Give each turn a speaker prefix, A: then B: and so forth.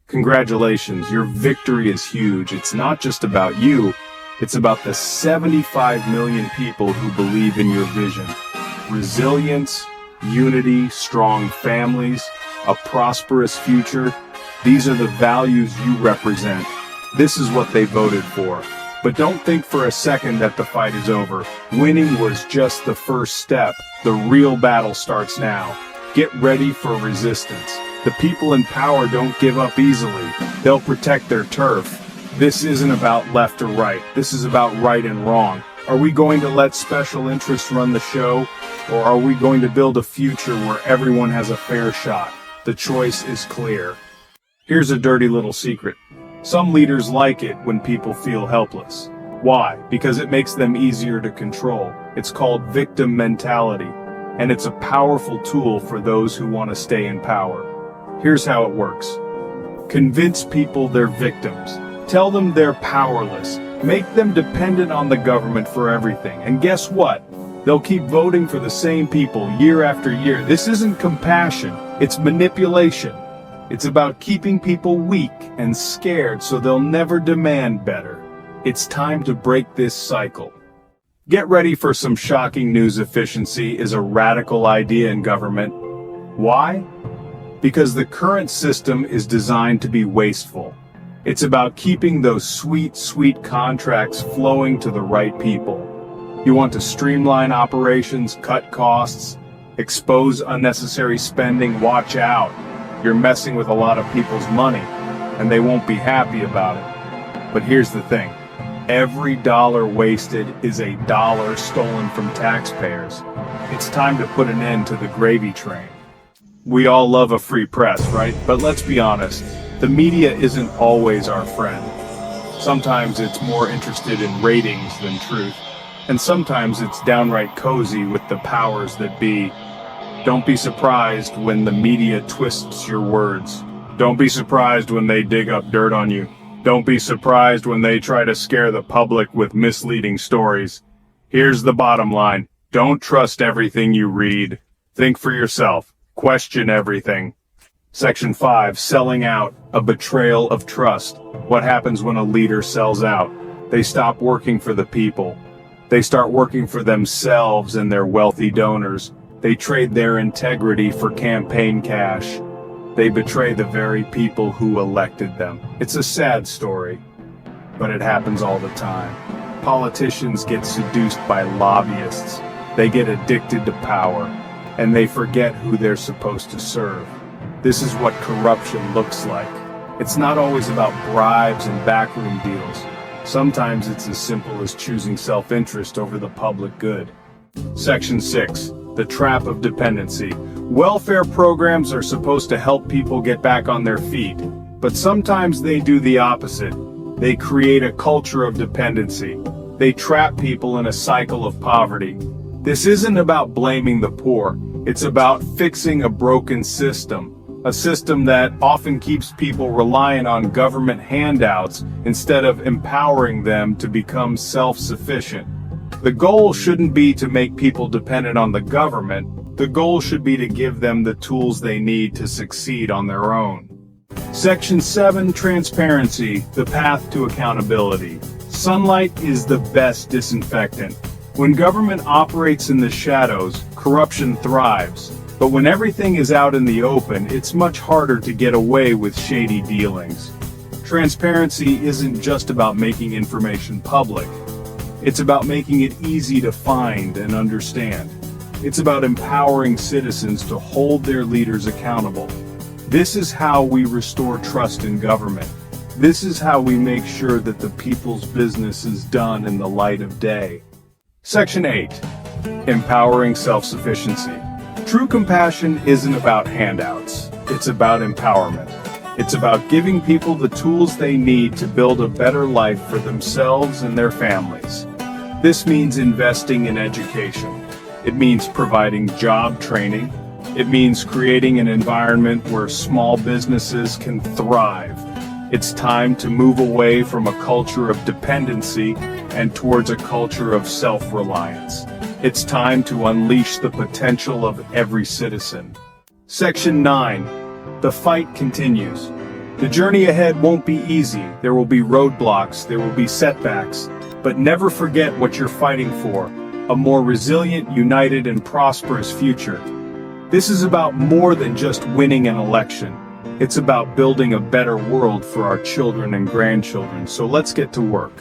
A: Congratulations, your victory is huge. It's not just about you, it's about the 75 million people who believe in your vision. Resilience, unity, strong families, a prosperous future. These are the values you represent. This is what they voted for. But don't think for a second that the fight is over. Winning was just the first step. The real battle starts now. Get ready for resistance. The people in power don't give up easily. They'll protect their turf. This isn't about left or right. This is about right and wrong. Are we going to let special interests run the show? Or are we going to build a future where everyone has a fair shot? The choice is clear. Here's a dirty little secret. Some leaders like it when people feel helpless. Why? Because it makes them easier to control. It's called victim mentality, and it's a powerful tool for those who want to stay in power. Here's how it works. Convince people they're victims. Tell them they're powerless. Make them dependent on the government for everything. And guess what? They'll keep voting for the same people year after year. This isn't compassion, it's manipulation. It's about keeping people weak and scared so they'll never demand better. It's time to break this cycle. Get ready for some shocking news. Efficiency is a radical idea in government. Why? Because the current system is designed to be wasteful. It's about keeping those sweet contracts flowing to the right people. You want to streamline operations, cut costs, expose unnecessary spending. Watch out. You're messing with a lot of people's money, and they won't be happy about it. But here's the thing. Every dollar wasted is a dollar stolen from taxpayers. It's time to put an end to the gravy train. We all love a free press, right? But let's be honest, the media isn't always our friend. Sometimes it's more interested in ratings than truth, and sometimes it's downright cozy with the powers that be. Don't be surprised when the media twists your words. Don't be surprised when they dig up dirt on you. Don't be surprised when they try to scare the public with misleading stories. Here's the bottom line. Don't trust everything you read. Think for yourself. Question everything. Section 5, selling out, a betrayal of trust. What happens when a leader sells out? They stop working for the people. They start working for themselves and their wealthy donors. They trade their integrity for campaign cash. They betray the very people who elected them. It's a sad story, but it happens all the time. Politicians get seduced by lobbyists. They get addicted to power, and they forget who they're supposed to serve. This is what corruption looks like. It's not always about bribes and backroom deals. Sometimes it's as simple as choosing self-interest over the public good. Section 6. The trap of dependency. Welfare programs are supposed to help people get back on their feet, but sometimes they do the opposite. They create a culture of dependency. They trap people in a cycle of poverty. This isn't about blaming the poor. It's about fixing a broken system. A system that often keeps people reliant on government handouts instead of empowering them to become self-sufficient. The goal shouldn't be to make people dependent on the government. The goal should be to give them the tools they need to succeed on their own. Section 7, transparency, the path to accountability. Sunlight is the best disinfectant. When government operates in the shadows, corruption thrives. But when everything is out in the open, it's much harder to get away with shady dealings. Transparency isn't just about making information public. It's about making it easy to find and understand. It's about empowering citizens to hold their leaders accountable. This is how we restore trust in government. This is how we make sure that the people's business is done in the light of day. Section 8. Empowering self-sufficiency. True compassion isn't about handouts. It's about empowerment. It's about giving people the tools they need to build a better life for themselves and their families. This means investing in education. It means providing job training. It means creating an environment where small businesses can thrive. It's time to move away from a culture of dependency and towards a culture of self-reliance. It's time to unleash the potential of every citizen. Section 9. The fight continues. The journey ahead won't be easy. There will be roadblocks, there will be setbacks, but never forget what you're fighting for: a more resilient, united, and prosperous future. This is about more than just winning an election. It's about building a better world for our children and grandchildren. So let's get to work.